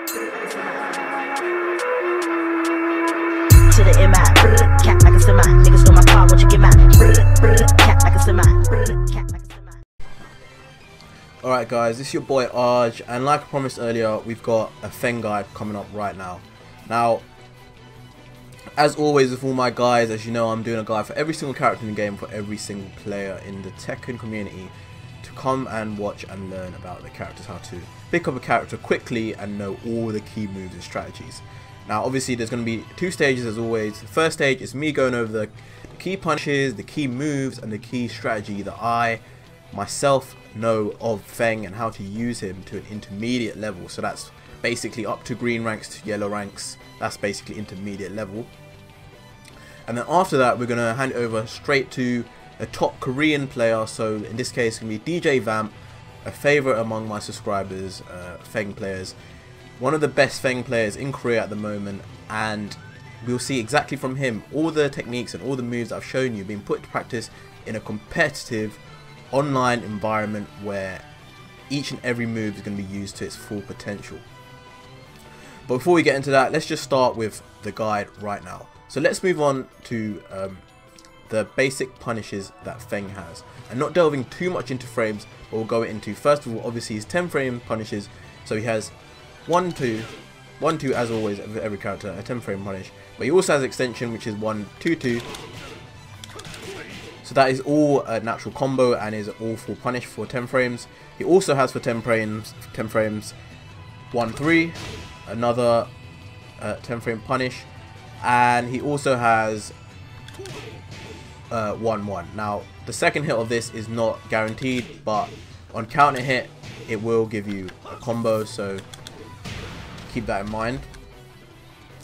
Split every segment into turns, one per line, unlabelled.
To the MI, cat like a semi. Niggas know my car, won't you get mine? Cat like a semi. Cat like a semi.
Alright guys, this is your boy Arj, and like I promised earlier, we've got a Feng guide coming up right now. Now, as always with all my guides, as you know, I'm doing a guide for every single character in the game, for every single player in the Tekken community, to come and watch and learn about the characters, how to pick up a character quickly and know all the key moves and strategies. Now obviously there's going to be two stages as always. The first stage is me going over the key punches, the key moves and the key strategy that I myself know of Feng and how to use him to an intermediate level. So that's basically up to green ranks to yellow ranks. That's basically intermediate level. And then after that we're going to hand it over straight to a top Korean player. So in this case it's going to be DJ Vamp, a favourite among my subscribers, Feng players. One of the best Feng players in Korea at the moment, and we'll see exactly from him all the techniques and all the moves that I've shown you being put to practice in a competitive online environment where each and every move is going to be used to its full potential. But before we get into that, let's just start with the guide right now. So let's move on to the basic punishes that Feng has, and not delving too much into frames, but we'll go into, first of all, obviously his 10 frame punishes. So he has 1-2 as always with every character, a 10 frame punish, but he also has extension which is 1-2-2. So that is all a natural combo and is all full punish for 10 frames. He also has for 10 frames 1-3, another 10 frame punish, and he also has 1-1. Now the second hit of this is not guaranteed, but on counter hit it will give you a combo, so keep that in mind.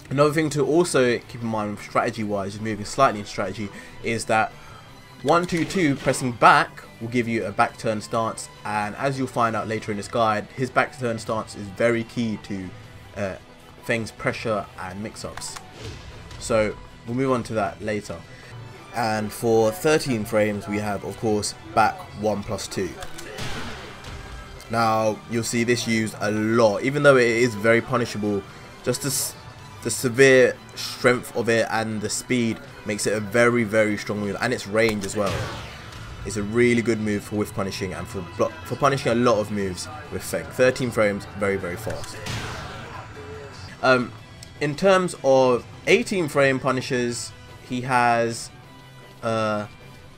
Another thing to also keep in mind strategy wise, just moving slightly in strategy, is that 1-2-2 pressing back will give you a back turn stance, and as you'll find out later in this guide, his back turn stance is very key to Feng's pressure and mix-ups. So we'll move on to that later. And for 13 frames we have, of course, back 1+2. Now you'll see this used a lot, even though it is very punishable. Just the severe strength of it and the speed makes it a very, very strong move, and its range as well. It's a really good move for whiff punishing and for punishing a lot of moves with Feng. 13 frames, very, very fast. In terms of 18 frame punishes, he has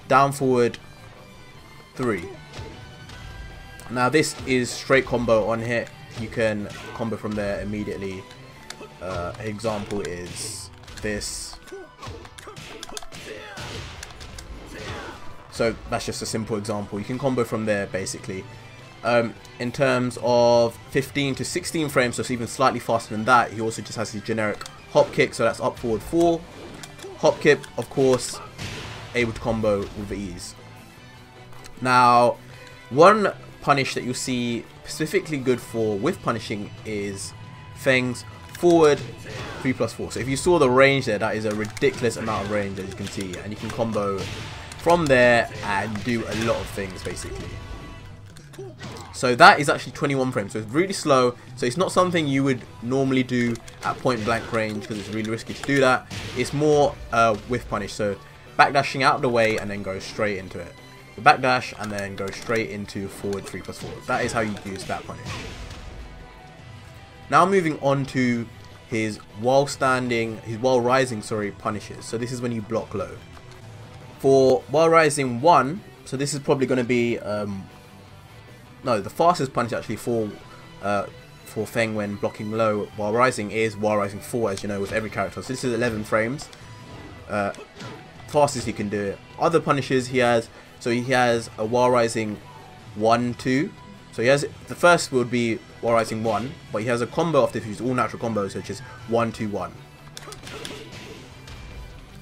down forward 3. Now this is straight combo on hit. You can combo from there immediately. Example is this. So that's just a simple example. You can combo from there basically. In terms of 15 to 16 frames, so it's even slightly faster than that, he also just has his generic hop kick, so that's up forward 4. Hop kick, of course, able to combo with ease. Now, one punish that you'll see specifically good for whiff punishing is Feng's forward 3+4. So if you saw the range there, that is a ridiculous amount of range, as you can see, and you can combo from there and do a lot of things basically. So that is actually 21 frames, so it's really slow. So it's not something you would normally do at point blank range because it's really risky to do that. It's more whiff punish, so backdashing out of the way and then go straight into it. Backdash and then go straight into forward 3+4. That is how you use that punish. Now moving on to his while rising punishes. So this is when you block low. For while rising 1, so this is probably going to be no, the fastest punish actually for Feng when blocking low while rising is while rising 4, as you know, with every character. So this is 11 frames. Fastest you can do it. Other punishes he has. So he has a while rising 1-2. So he has, the first would be while rising 1, but he has a combo of this, which is all natural combos, which is 1-2-1.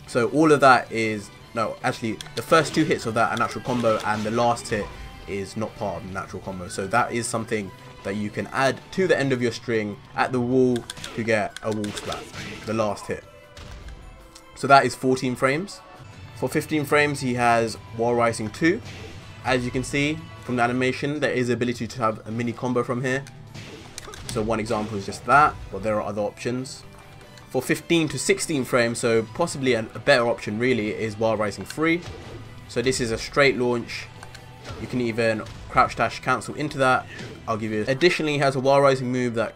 So all of that is, no, actually the first 2 hits of that are natural combo, and the last hit is not part of the natural combo. So that is something that you can add to the end of your string at the wall to get a wall splat, the last hit. So that is 14 frames. For 15 frames he has while rising 2. As you can see from the animation, there is the ability to have a mini combo from here. So one example is just that, but there are other options. For 15 to 16 frames, so possibly a better option really, is while rising 3. So this is a straight launch. You can even crouch dash cancel into that. I'll give you. Additionally, it has a while rising move that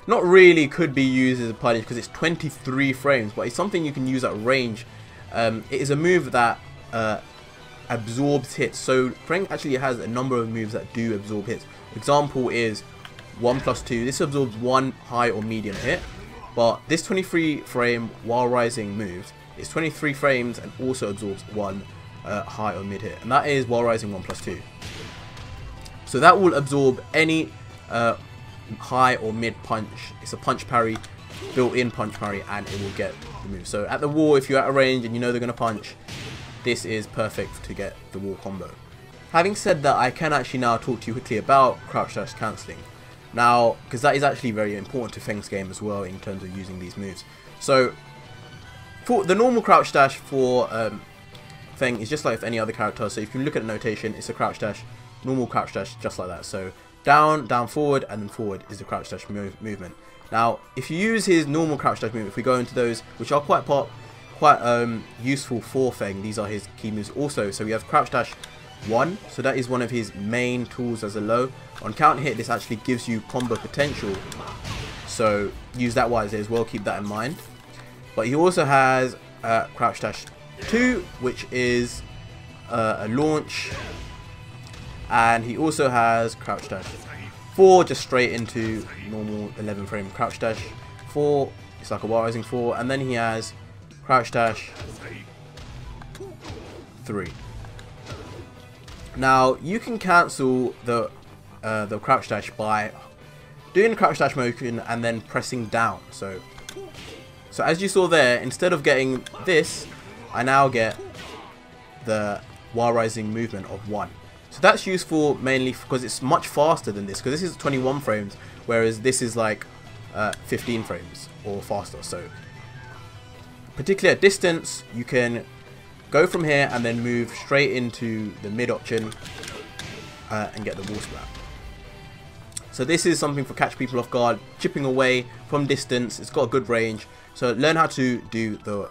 not really could be used as a punish because it's 23 frames, but it's something you can use at range. It is a move that absorbs hits. So Feng actually has a number of moves that do absorb hits. Example is 1+2. This absorbs 1 high or medium hit, but this 23 frame while rising move is 23 frames and also absorbs 1 high or mid hit, and that is while rising 1+2. So that will absorb any high or mid punch. It's a punch parry, built-in punch parry, and it will get the move. So at the wall, if you're at a range and you know they're going to punch, this is perfect to get the wall combo. Having said that, I can actually now talk to you quickly about crouch dash cancelling. Now, because that is actually very important to Feng's game as well in terms of using these moves. So, for the normal crouch dash for Feng is just like any other character. So if you look at the notation, it's a crouch dash, normal crouch dash, just like that. So down, down, forward, and then forward is the crouch dash movement. Now, if you use his normal crouch dash movement, if we go into those, which are quite useful for Feng, these are his key moves also. So we have crouch dash 1, so that is one of his main tools as a low. On counter hit, this actually gives you combo potential, so use that wisely as well, keep that in mind. But he also has crouch dash 2, which is a launch, and he also has crouch dash 4, just straight into normal 11 frame crouch dash 4. It's like a while rising 4, and then he has crouch dash 3. Now you can cancel the crouch dash by doing the crouch dash motion and then pressing down. So as you saw there, instead of getting this, I now get the while rising movement of 1. So that's useful mainly because it's much faster than this, because this is 21 frames, whereas this is like 15 frames or faster. So particularly at distance, you can go from here and then move straight into the mid option and get the wall splat. So this is something for catch people off guard, chipping away from distance. It's got a good range. So learn how to do the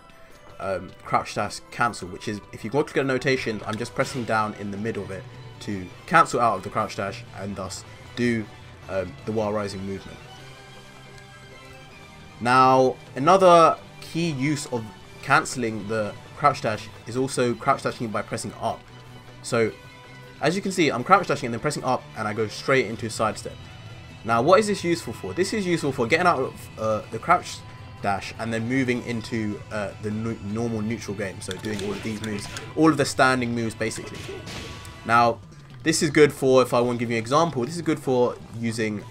crouch dash cancel, which is, if you go to look at a notation, I'm just pressing down in the middle of it to cancel out of the crouch dash and thus do the while rising movement. Now, another key use of cancelling the crouch dash is also crouch dashing by pressing up. So as you can see, I'm crouch dashing and then pressing up, and I go straight into side step. Now what is this useful for? This is useful for getting out of the crouch dash and then moving into the normal neutral game. So doing all of these moves, all of the standing moves basically. Now this is good for, if I want to give you an example, this is good for using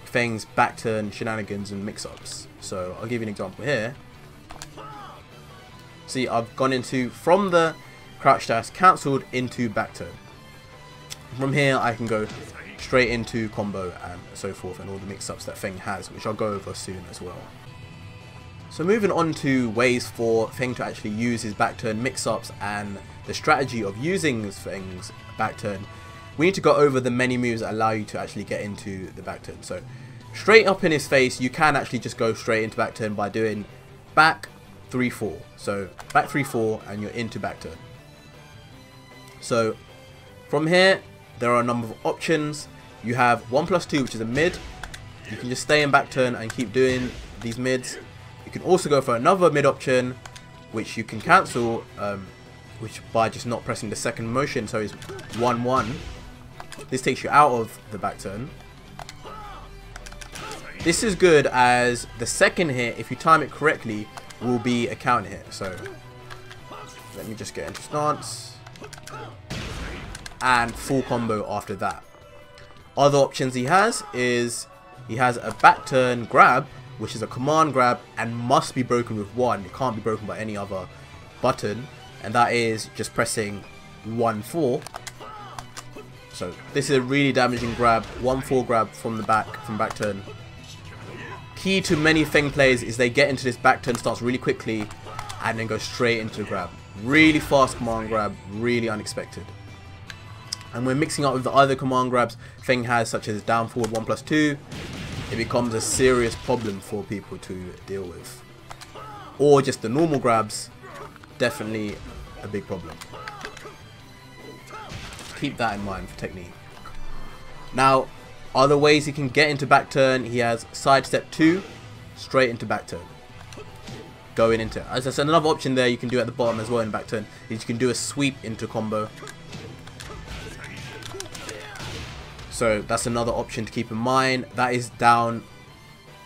Feng's back turn shenanigans and mix-ups. So I'll give you an example here. See, I've gone into, from the crouch dash cancelled into back turn. From here I can go straight into combo and so forth, and all the mix-ups that Feng has, which I'll go over soon as well. So moving on to ways for Feng to actually use his back turn mix-ups and the strategy of using Feng's back turn, we need to go over the many moves that allow you to actually get into the back turn. So straight up in his face, you can actually just go straight into back turn by doing back 3-4. So back 3-4 and you're into back turn. So from here there are a number of options. You have 1+2, which is a mid. You can just stay in back turn and keep doing these mids. You can also go for another mid option, which you can cancel, which by just not pressing the second motion. So it's 1-1. This takes you out of the back turn. This is good as the second hit, if you time it correctly, will be a counter hit. So let me just get into stance. And full combo after that. Other options he has is, he has a back turn grab, which is a command grab and must be broken with 1. It can't be broken by any other button, and that is just pressing 1-4. So this is a really damaging grab, 1-4 grab from the back, from back turn. Key to many Feng players is they get into this back turn stance really quickly and then go straight into the grab. Really fast command grab, really unexpected. And when mixing up with the other command grabs Feng has, such as down forward 1+2, it becomes a serious problem for people to deal with. Or just the normal grabs, definitely a big problem. Keep that in mind for technique. Now, other ways he can get into back turn, he has side step 2, straight into back turn. Going into, as I said, another option there you can do at the bottom as well in back turn is you can do a sweep into combo. So that's another option to keep in mind. That is down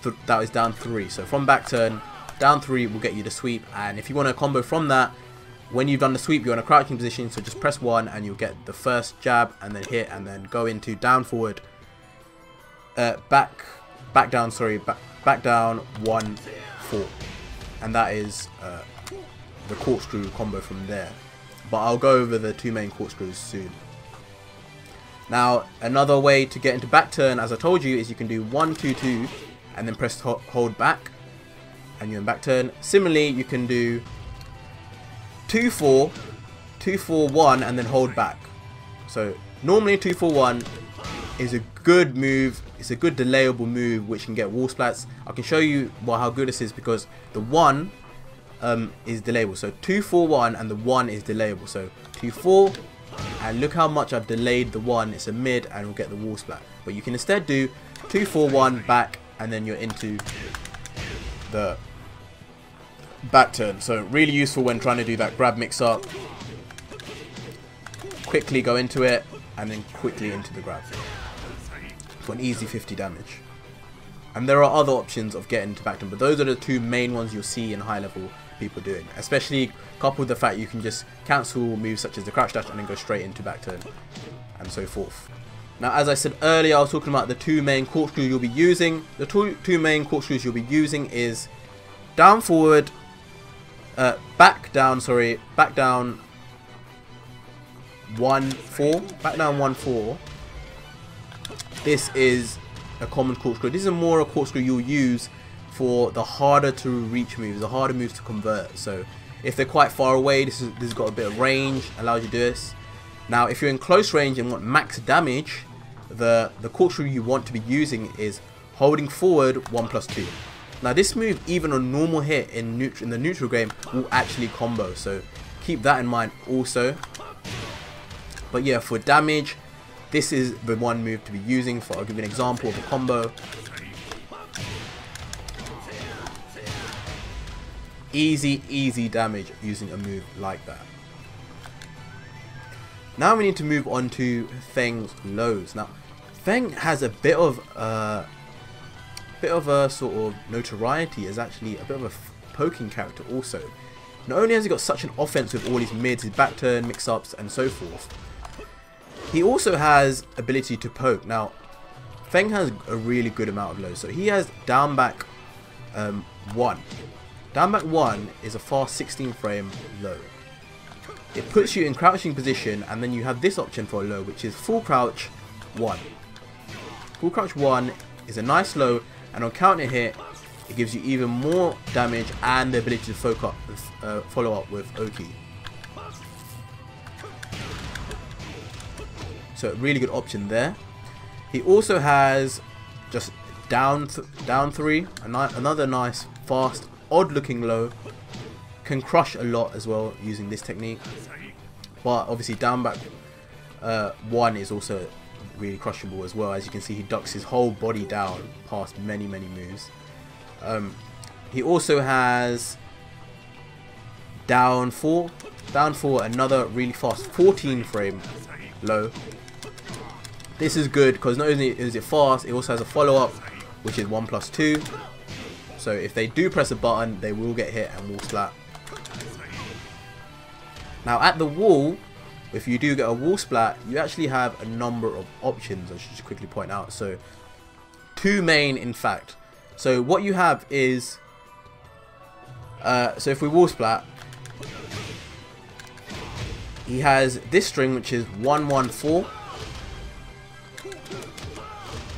3. So from back turn, down 3 will get you the sweep, and if you want a combo from that, when you've done the sweep, you're in a crouching position, so just press 1 and you'll get the first jab and then hit, and then go into down forward, back down 1 4, and that is the corkscrew combo from there. But I'll go over the 2 main corkscrews soon. Now, another way to get into back turn, as I told you, is you can do 1 2 2 and then press hold back and you're in back turn. Similarly, you can do 2 4 2 4 1 and then hold back. So normally 2 4 1 is a good move. It's a good delayable move which can get wall splats. I can show you how good this is because the 1 is delayable. So 2 4 1 and the 1 is delayable. So 2 4 and look how much I've delayed the 1. It's a mid and we'll get the wall splat. But you can instead do 2 4 1 back and then you're into the back turn. So really useful when trying to do that grab mix up. Quickly go into it and then quickly into the grab for an easy 50 damage. And there are other options of getting to back turn, but those are the 2 main ones you'll see in high level people doing, especially coupled with the fact you can just cancel moves such as the crouch dash and then go straight into back turn and so forth. Now, as I said earlier, I was talking about the 2 main corkscrews you'll be using. The two main corkscrews you'll be using is down forward, back down 1 4. This is a common corkscrew. This is more a corkscrew you'll use for the harder to reach moves, the harder moves to convert. So if they're quite far away, this has got a bit of range, allows you to do this. Now, if you're in close range and want max damage, the corkscrew you want to be using is holding forward 1+2. Now, this move, even on normal hit in the neutral game, will actually combo. So keep that in mind also. But yeah, for damage, this is the one move to be using. I'll give you an example of a combo. Easy damage using a move like that. Now we need to move on to Feng's lows. Now, Feng has a bit of a sort of notoriety as actually a bit of a poking character also. Not only has he got such an offense with all his mids, his back turn, mix-ups and so forth, he also has ability to poke. Now, Feng has a really good amount of lows. So he has down back 1. Down back 1 is a fast 16 frame low. It puts you in crouching position, and then you have this option for a low, which is full crouch 1. Full crouch 1 is a nice low, and on counter hit, it gives you even more damage and the ability to follow up with Oki. So a really good option there. He also has just down 3, another nice fast odd looking low. Can crush a lot as well using this technique, but obviously down back 1 is also really crushable as well. As you can see, he ducks his whole body down past many moves. He also has down 4, another really fast 14 frame low. This is good because not only is it fast, it also has a follow-up which is 1+2. So if they do press a button, they will get hit and wall splat. Now at the wall, if you do get a wall splat, you actually have a number of options. I should just quickly point out. So 2 main, in fact. So what you have is, so if we wall splat, he has this string which is 114.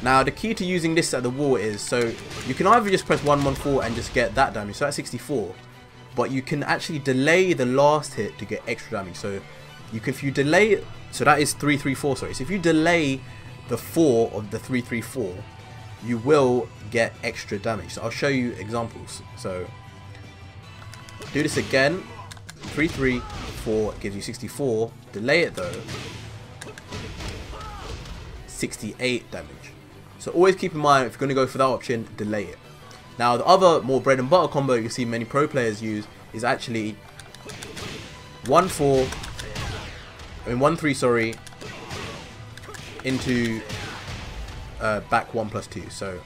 Now the key to using this at the wall is, so you can either just press 114 and just get that damage, so that's 64, but you can actually delay the last hit to get extra damage. So you can, if you delay So that is 3-3-4, sorry. So if you delay the 4 of the 3-3-4, you will get extra damage. So I'll show you examples. So do this again. 3-3-4 gives you 64. Delay it though. 68 damage. So always keep in mind, if you're going to go for that option, delay it. Now the other more bread and butter combo you see many pro players use is actually 1-3, sorry, into back 1+2. So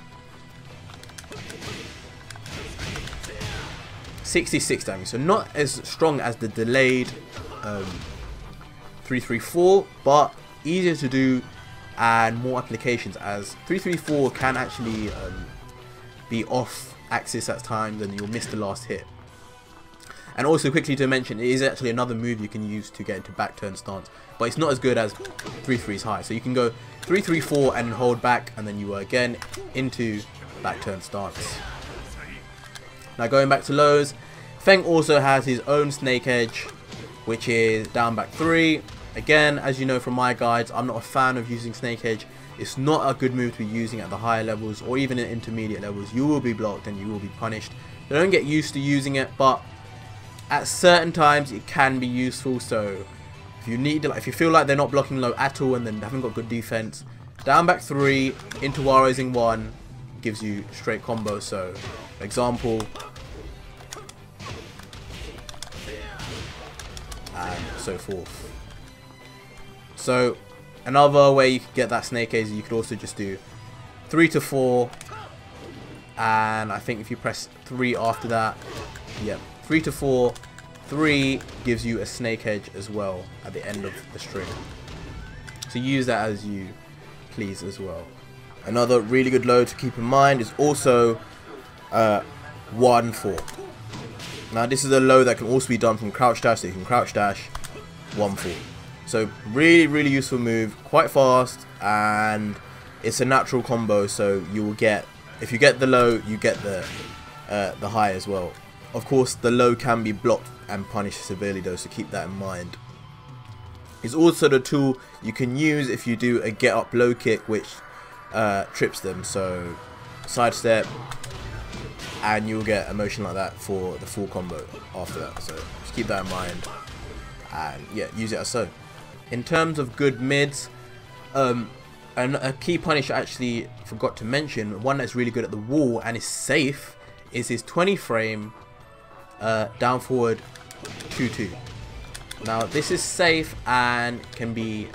66 damage. So not as strong as the delayed 3-3-4, but easier to do and more applications, as 3-3-4 can actually be off axis at times and you'll miss the last hit. And also quickly to mention, it is actually another move you can use to get into back turn stance, but it's not as good as 3-3's high. So you can go 3-3-4 and hold back, and then you are again into back turn stance. Now going back to lows, Feng also has his own snake edge, which is down back 3. Again, as you know from my guides, I'm not a fan of using snake edge. It's not a good move to be using at the higher levels or even in intermediate levels. You will be blocked and you will be punished. So don't get used to using it, but at certain times it can be useful. So if you need to, if you feel like they're not blocking low at all and then they haven't got good defense, down back 3 into while raising 1 gives you straight combo. So for example, and so forth. So another way you could get that snake edge, you could also just do 3-4, and I think if you press 3 after that, yeah, 3-4, 3 gives you a snake edge as well at the end of the string. So use that as you please as well. Another really good low to keep in mind is also 1-4. Now this is a low that can also be done from crouch dash, so you can crouch dash 1-4. So really useful move, quite fast, and it's a natural combo. So you will get, if you get the low, you get the high as well. Of course, the low can be blocked and punished severely though, so keep that in mind. It's also the tool you can use if you do a get up low kick, which trips them. So sidestep, and you'll get a motion like that for the full combo after that. So just keep that in mind, and yeah, use it as so. In terms of good mids, and a key punish I actually forgot to mention, one that's really good at the wall and is safe, is his 20 frame down forward 2-2. Now this is safe and can be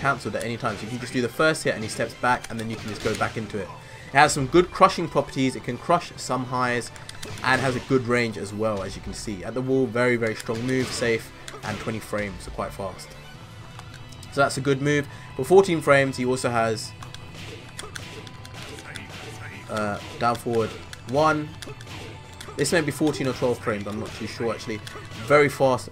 cancelled at any time, so you can just do the first hit and he steps back and then you can just go back into it. It has some good crushing properties, it can crush some highs and has a good range as well, as you can see. At the wall, very strong move, safe, and 20 frames, so quite fast. So that's a good move. For 14 frames, he also has down forward 1. This may be 14 or 12 frames, I'm not too sure actually. Very fast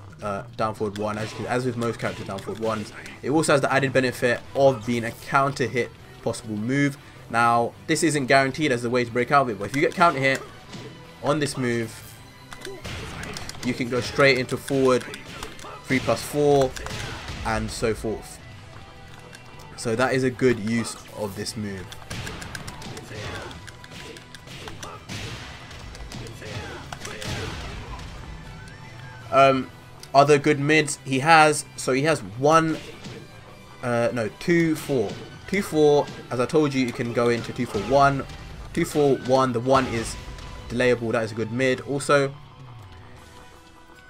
down forward 1, as with most characters down forward 1s. It also has the added benefit of being a counter hit possible move. Now, this isn't guaranteed as the way to break out of it, but if you get counter hit on this move, you can go straight into forward 3+4 and so forth. So that is a good use of this move. Other good mids he has, so he has 2-4. 2-4, as I told you, you can go into 2-4-1. 2-4-1, the 1 is delayable, that is a good mid. Also,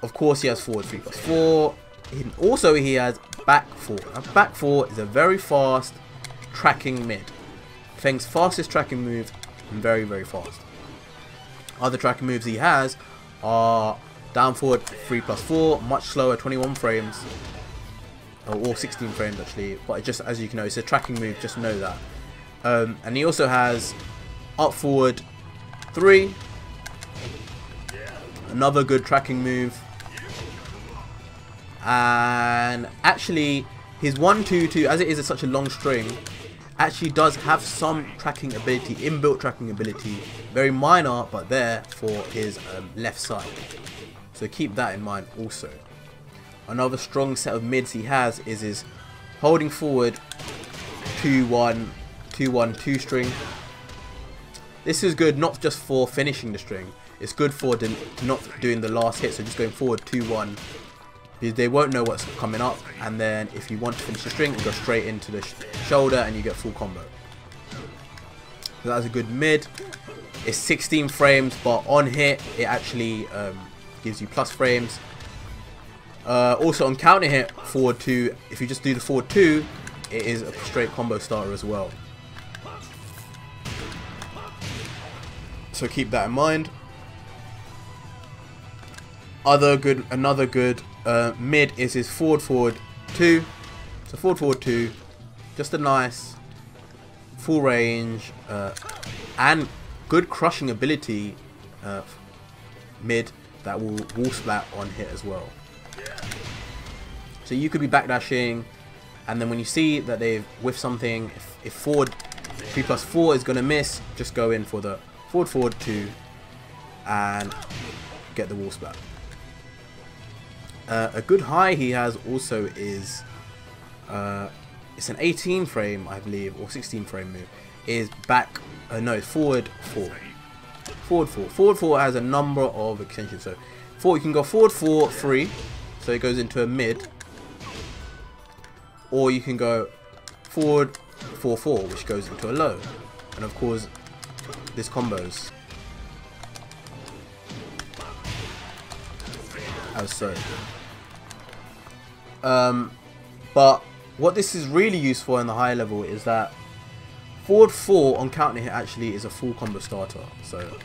of course, he has forward 3+4. Also, he has back 4. Now, back 4 is a very fast tracking mid. Feng's fastest tracking move, and very fast. Other tracking moves he has are down forward 3+4, much slower, 21 frames. Or 16 frames actually, but just as you can know, it's a tracking move, just know that. And he also has up forward 3, another good tracking move. And actually his 1-2-2, as it is such a long string, actually does have some tracking ability, inbuilt tracking ability, very minor but there for his left side, so keep that in mind also. Another strong set of mids he has is his holding forward 2-1, 2-1, 2 string. This is good not just for finishing the string, it's good for not doing the last hit, so just going forward 2-1, because they won't know what's coming up, and then if you want to finish the string, you go straight into the shoulder and you get full combo. So that's a good mid. It's 16 frames, but on hit it actually gives you plus frames. Also on counter hit, forward 2, if you just do the forward 2, it is a straight combo starter as well. So keep that in mind. Another good mid is his forward 2. So forward 2, just a nice full range and good crushing ability mid that will wall splat on hit as well. So you could be backdashing, and then when you see that they've whiffed something, if forward 3+4 is going to miss, just go in for the forward 2 and get the wall splat. A good high he has also is it's an 18 frame, I believe, or 16 frame move. Is back no, it's forward 4. Forward 4 has a number of extensions. So you can go forward 4 3, so it goes into a mid, or you can go forward 4 which goes into a low, and of course this combos as so. But what this is really used for in the high level is that forward 4 on counter hit actually is a full combo starter. So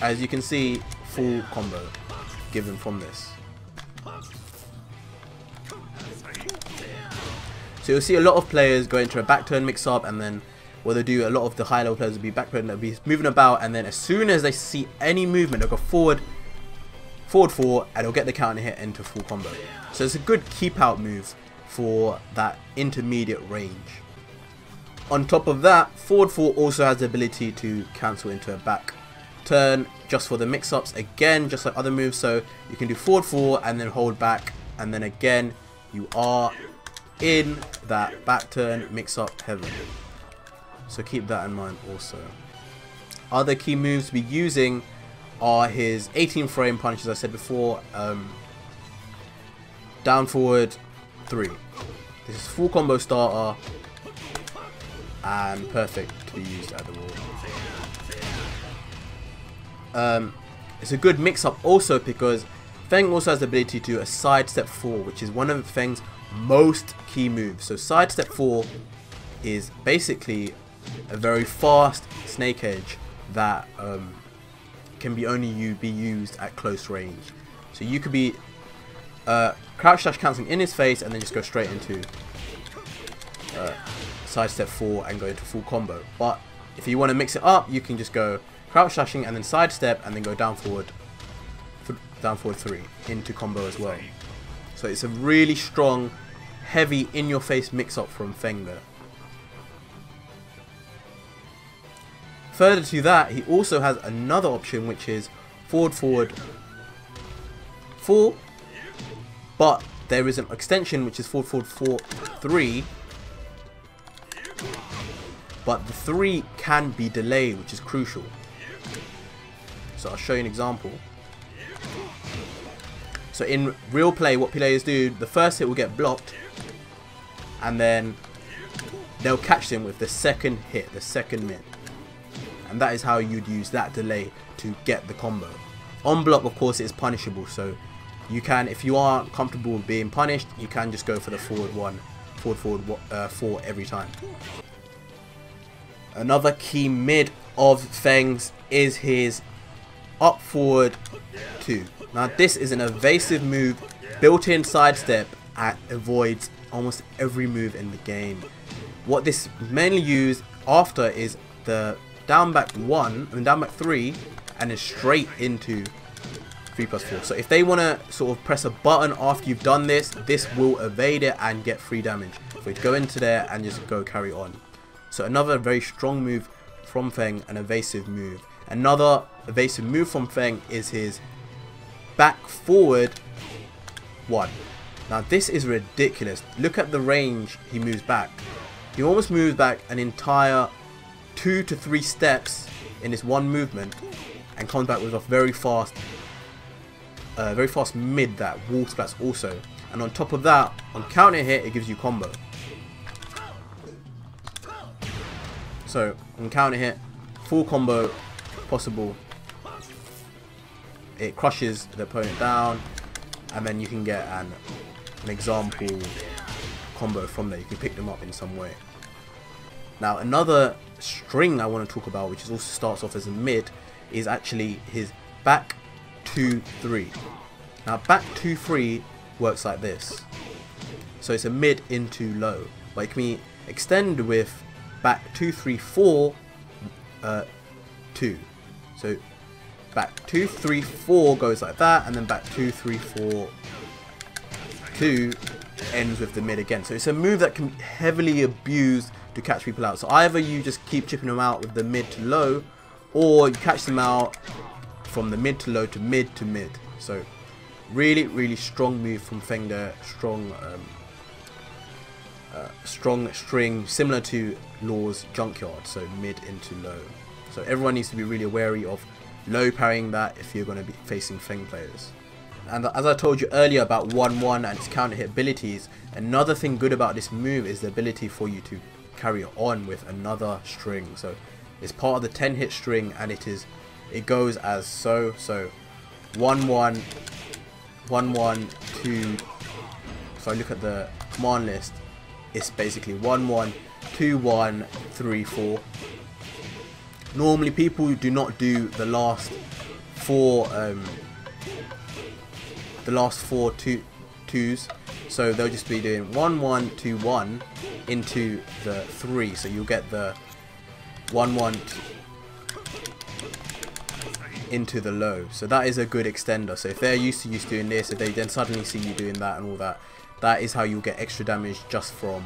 as you can see, full combo given from this. So you'll see a lot of players go into a back turn mix up, and then what they do, a lot of the high level players will be back turn, they'll be moving about, and then as soon as they see any movement, they'll go forward 4, and they'll get the counter hit into full combo. So it's a good keep out move for that intermediate range. On top of that, forward 4 also has the ability to cancel into a back turn just for the mix ups, again just like other moves. So you can do forward 4 and then hold back, and then again you are in that back turn mix up heavily. So keep that in mind also. Other key moves to be using are his 18 frame punch, as I said before. Down forward 3. This is full combo starter and perfect to be used at the wall. It's a good mix up also because Feng also has the ability to do a side step 4, which is one of Feng's most key moves. So side step 4 is basically a very fast snake edge that can be only be used at close range. So you could be crouch dash cancelling in his face and then just go straight into side step 4 and go into full combo. But if you want to mix it up, you can just go crouch dashing and then side step and then go down forward 3 into combo as well. So it's a really strong, heavy, in-your-face mix-up from Feng there. Further to that, he also has another option, which is forward 4, but there is an extension which is forward 4 3, but the 3 can be delayed, which is crucial. So I'll show you an example. So in real play, what players do, the first hit will get blocked, and then they'll catch them with the second hit, the second mid. And that is how you'd use that delay to get the combo. On block, of course, it is punishable, so you can, if you aren't comfortable with being punished, you can just go for the forward 4 every time. Another key mid of Feng's is his up forward 2. Now this is an evasive move, built-in sidestep, and avoids almost every move in the game. What this is mainly used after is the down back 3, and is straight into 3+4. So if they want to sort of press a button after you've done this, this will evade it and get free damage. So you go into there and just go carry on. So another very strong move from Feng, an evasive move. Another evasive move from Feng is his back forward 1. Now this is ridiculous. Look at the range he moves back. He almost moves back an entire 2 to 3 steps in this one movement and comes back with a very fast mid that wall splats also. And on top of that, on counter hit, it gives you combo. So on counter hit, full combo possible. It crushes the opponent down, and then you can get an example combo from there. You can pick them up in some way. Now another string I want to talk about, which also starts off as a mid, is actually his back 2-3. Now back 2-3 works like this. So it's a mid into low, but it can be extended with back 2-3-4 2. So back 2-3-4 goes like that, and then back 2-3-4 2 ends with the mid again. So it's a move that can be heavily abused to catch people out. So either you just keep chipping them out with the mid to low, or you catch them out from the mid to low to mid to mid. So really strong move from Feng there. Strong string, similar to Law's Junkyard, so mid into low. So everyone needs to be really wary of low parrying that if you're going to be facing Feng players. And as I told you earlier about 1-1 and its counter hit abilities, another thing good about this move is the ability for you to carry on with another string. So it's part of the 10 hit string, and it goes as so 1-1 1-1 2. So I look at the command list, it's basically 1-1 2-1 3-4. Normally people do not do the last four twos, so they'll just be doing 1-1 2-1 into the 3. So you'll get the 1-1 into the low. So that is a good extender. So if they're used to doing this, if they then suddenly see you doing that and all that, that is how you'll get extra damage just from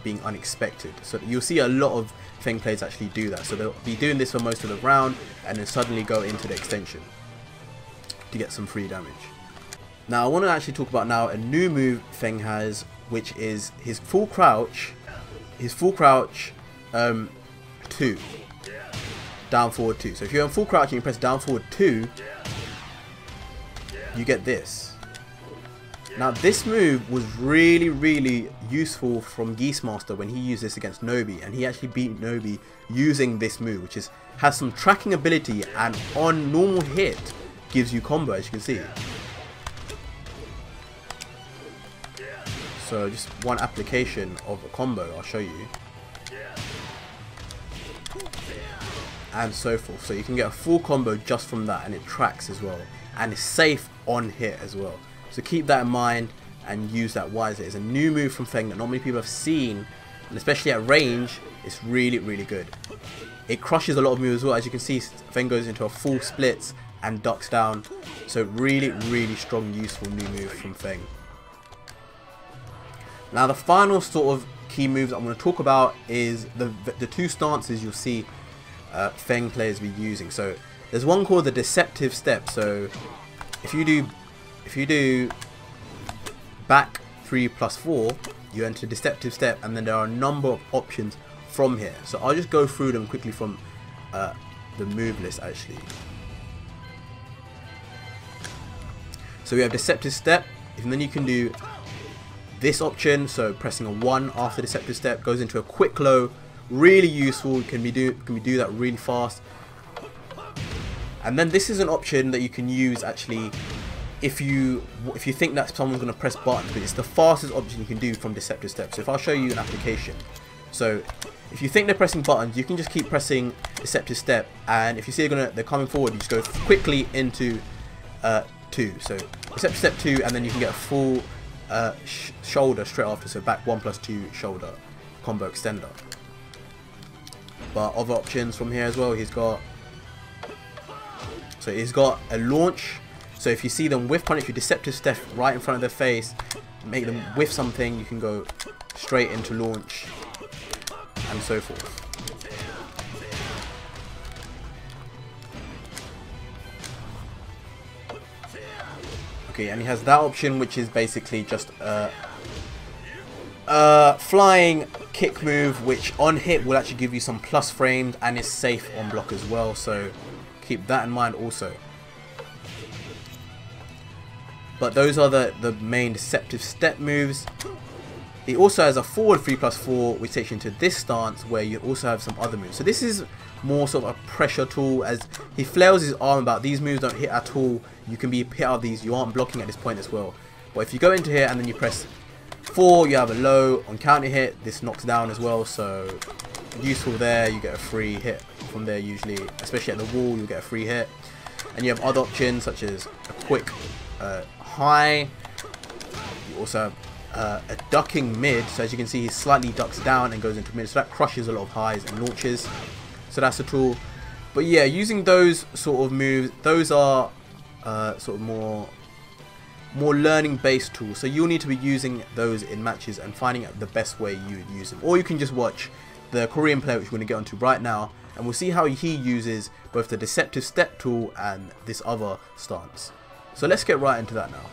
being unexpected. So you'll see a lot of Feng players actually do that. So they'll be doing this for most of the round and then suddenly go into the extension to get some free damage. Now I want to actually talk about now a new move Feng has, which is his full crouch. 2 down forward 2. So if you're in full crouch and you press down forward 2, you get this. Now this move was really useful from Geesemaster when he used this against Nobi, and he actually beat Nobi using this move, which has some tracking ability, and on normal hit gives you combo, as you can see. So just one application of a combo, I'll show you, and so forth. So you can get a full combo just from that, and it tracks as well, and it's safe on hit as well. So keep that in mind and use that wisely. It's a new move from Feng that not many people have seen, and especially at range, it's really good. It crushes a lot of moves as well. As you can see, Feng goes into a full splits and ducks down. So really strong, useful new move from Feng. Now the final sort of key moves I'm going to talk about is the two stances you'll see Feng players be using. So there's one called the Deceptive Step. So if you do back 3+4, you enter Deceptive Step, and then there are a number of options from here. So I'll just go through them quickly from the move list actually. So we have Deceptive Step, and then you can do this option. So pressing a 1 after Deceptive Step goes into a quick low, really useful. Can we do that really fast. And then this is an option that you can use actually if you think that someone's going to press buttons, but it's the fastest option you can do from Deceptive Step. So if I'll show you an application, so if you think they're pressing buttons, you can just keep pressing Deceptive Step, and if you see they're coming forward, you just go quickly into 2. So Deceptive Step 2, and then you can get a full shoulder straight after. So back 1+2 shoulder combo extender. But other options from here as well, he's got a launch. So if you see them whiff punish, your Deceptive Step right in front of their face, make them whiff something, you can go straight into launch, and so forth. Okay, and he has that option, which is basically just flying kick move, which on hit will actually give you some plus frames and is safe on block as well, so keep that in mind also. But those are the main Deceptive Step moves. He also has a forward 3+4, which takes you into this stance where you also have some other moves. So this is more sort of a pressure tool, as he flails his arm about. These moves don't hit at all. You can be hit out of these. You aren't blocking at this point as well. But if you go into here and then you press 4, you have a low on counter hit. This knocks down as well, so useful there. You get a free hit from there usually, especially at the wall. You'll get a free hit. And you have other options such as a quick high. You also have a ducking mid, so as you can see he slightly ducks down and goes into mid, so that crushes a lot of highs and launches, so that's a tool. But yeah, using those sort of moves, those are sort of more learning based tools, so you'll need to be using those in matches and finding out the best way you would use them. Or you can just watch the Korean player, which we're going to get onto right now, and we'll see how he uses both the Deceptive Step tool and this other stance. So let's get right into that now.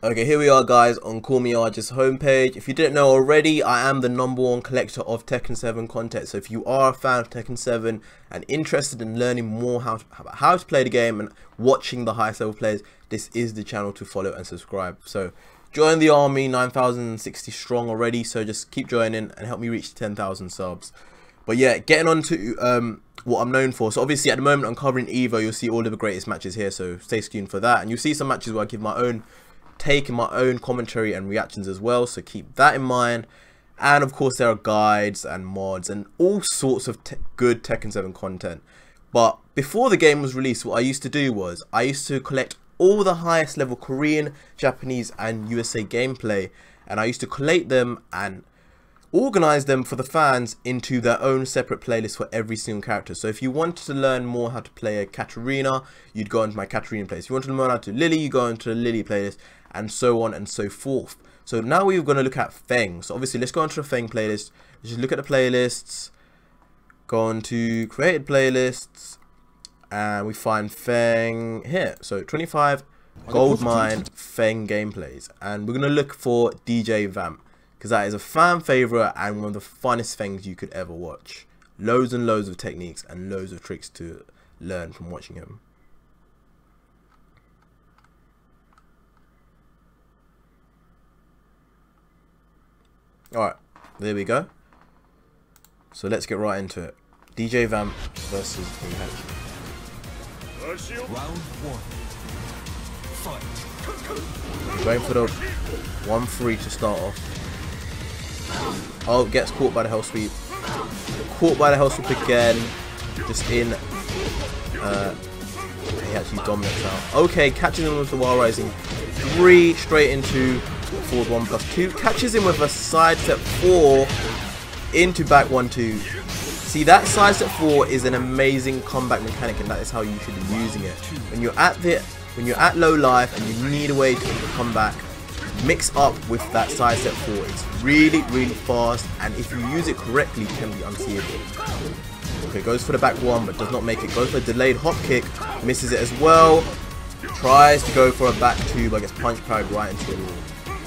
Okay, here we are guys on Call Me Arj's homepage. If you didn't know already, I am the #1 collector of Tekken 7 content. So if you are a fan of Tekken 7 and interested in learning more about how to play the game and watching the highest level players, this is the channel to follow and subscribe. So join the army, 9,060 strong already. So just keep joining and help me reach 10,000 subs. But yeah, getting on to what I'm known for. So obviously at the moment I'm covering EVO. You'll see all of the greatest matches here, so stay tuned for that. And you'll see some matches where I give my own take and my own commentary and reactions as well, so keep that in mind. And of course there are guides and mods and all sorts of good Tekken 7 content. But before the game was released, what I used to do was I used to collect all the highest level Korean, Japanese and USA gameplay, and I used to collate them and organize them for the fans into their own separate playlist for every single character. So if you wanted to learn more how to play a Katarina, you'd go into my Katarina playlist. If you want to learn how to Lily, you go into the Lily playlist, and so on and so forth. So now we're going to look at Feng. So obviously let's go into the Feng playlist. Let's just look at the playlists, go on to created playlists, and we find Feng here. So 25 Goldmine Feng gameplays, and we're going to look for DJ Vamp, because that is a fan favorite and one of the funnest Fengs you could ever watch. Loads and loads of techniques and loads of tricks to learn from watching him. Alright, there we go. So let's get right into it. DJ Vamp versus Heihachi.
Round 1. Fight.
Going for the 1-3 to start off. Oh, gets caught by the hell sweep. Caught by the hell sweep again. Just in. He actually dominates out. Okay, catching him with the Wild Rising 3 straight into forward 1+2. Catches him with a side step 4 into back 1-2. See, that side step 4 is an amazing comeback mechanic, and that is how you should be using it. When you're at low life and you need a way to come back, mix up with that side step 4. It's really fast, and if you use it correctly, it can be unseeable. Okay, goes for the back 1 but does not make it. Goes for a delayed hop kick, misses it as well. Tries to go for a back 2 but gets punch parried right into the wall.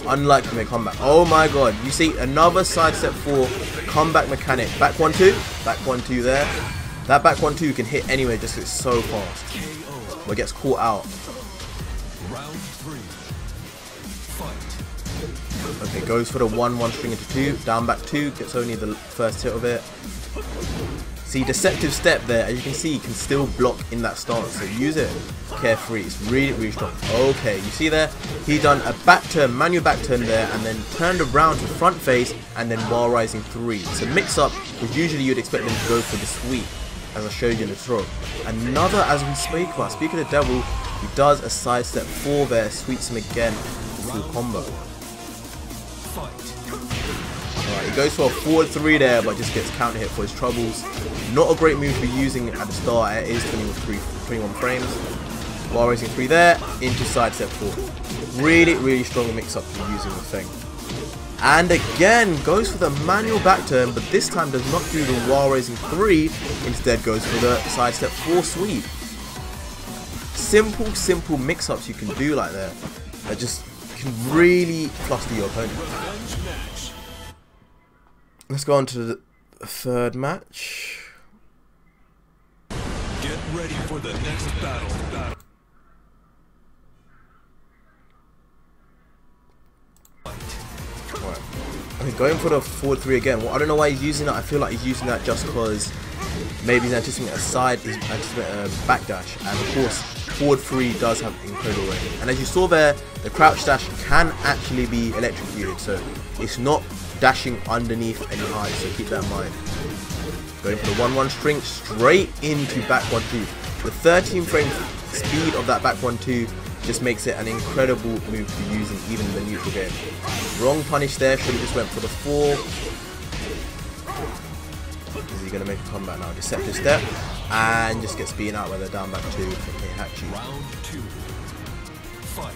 Unlikely to make comeback. Oh my god, you see another side step 4 comeback mechanic. Back 1-2, back 1-2 there. That back 1-2 can hit anyway, just 'cause it's so fast. But gets caught out.
Round 3. Fight.
Okay, goes for the 1-1 string into 2, down back 2, gets only the first hit of it. See, Deceptive Step there, as you can see, you can still block in that stance, so use it carefree. It's really strong. Okay, you see there, he done a back turn, manual back turn there, and then turned around to front face, and then Wild Rising 3. So mix up, because usually you'd expect them to go for the sweep, as I showed you in the throw. Another, as we speak about, speak of the devil, he does a side step 4 there, sweeps him again, full combo. Alright, he goes for a forward 3 there, but just gets counter hit for his troubles. Not a great move to be using at the start. It is 21 frames. Wild Rising 3 there, into side step 4. Really strong mix up to be using the Feng. And again, goes for the manual back turn, but this time does not do the Wild Rising 3. Instead goes for the side step 4 sweep. Simple mix ups you can do like that. that just can really fluster your opponent. Let's go on to the third match.
Get ready for the next battle.
Alright. Okay, going for the forward 3 again. Well, I don't know why he's using that. I feel like he's using that just because maybe he's anticipating he's anticipating a backdash. And of course, forward 3 does have incredible range. And as you saw there, the crouch dash can actually be electrocuted. So it's not dashing underneath any height. So keep that in mind. Going for the 1-1 string straight into back 1-2. The 13 frame speed of that back 1-2 just makes it an incredible move to be using even in the neutral game. Wrong punish there, should have just went for the 4. Is he going to make a comeback now? Deceptive Step, and just gets beaten out by the down back 2 from Heihachi.
Round 2. Fight.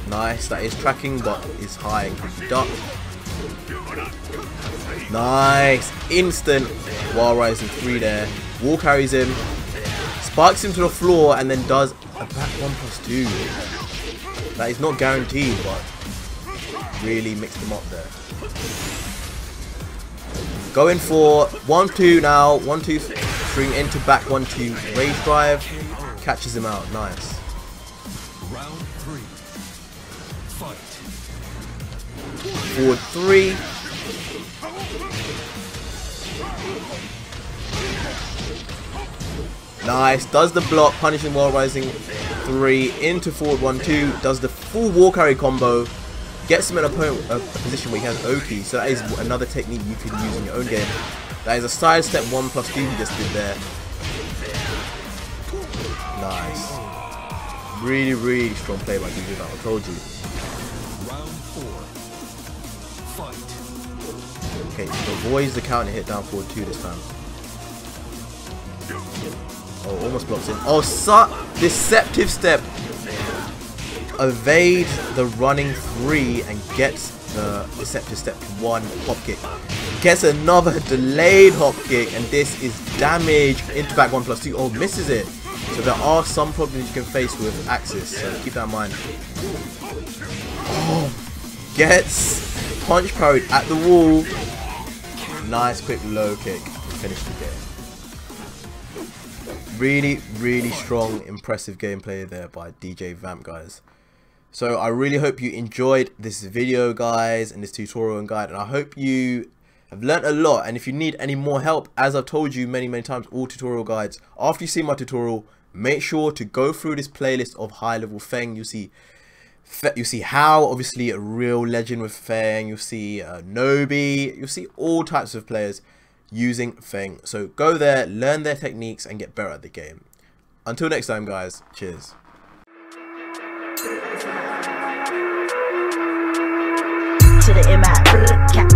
Nice, that is tracking but is high and quickly duck. Nice, instant while rising 3 there. Wall carries him, sparks him to the floor, and then does a back 1+2. That is not guaranteed, but really mixed him up there. Going for 1-2 now, 1-2 string into back 1-2 rage drive, catches him out. Nice.
Round 3. Fight.
Forward 3. Nice, does the block, punishing while rising 3 into forward 1-2, does the full wall carry combo, gets him in a position where he has Oki, so that is another technique you can use in your own game. That is a side step 1+2 he just did there. Nice. Really, really strong play by DJ Val, I told you.
Round 4. Fight.
Okay, so avoids the counter hit down forward 2 this time. Oh, almost blocks in. Oh, Deceptive Step. Evade the running 3 and gets the Deceptive Step to 1 hop kick. Gets another delayed hop kick, and this is damage into back 1+2. Oh, misses it. So there are some problems you can face with Axis, so keep that in mind. Oh, gets punch parried at the wall. Nice quick low kick to finish the game. Really, really strong, impressive gameplay there by DJ Vamp, guys. So I really hope you enjoyed this video, guys, and this tutorial and guide, and I hope you have learnt a lot. And if you need any more help, as I've told you many times, all tutorial guides, after you see my tutorial, make sure to go through this playlist of high level Feng. You see how, obviously, a real legend with Feng. You'll see Nobi. You'll see all types of players using Feng. So go there, learn their techniques, and get better at the game. Until next time, guys. Cheers.
To the MI, cat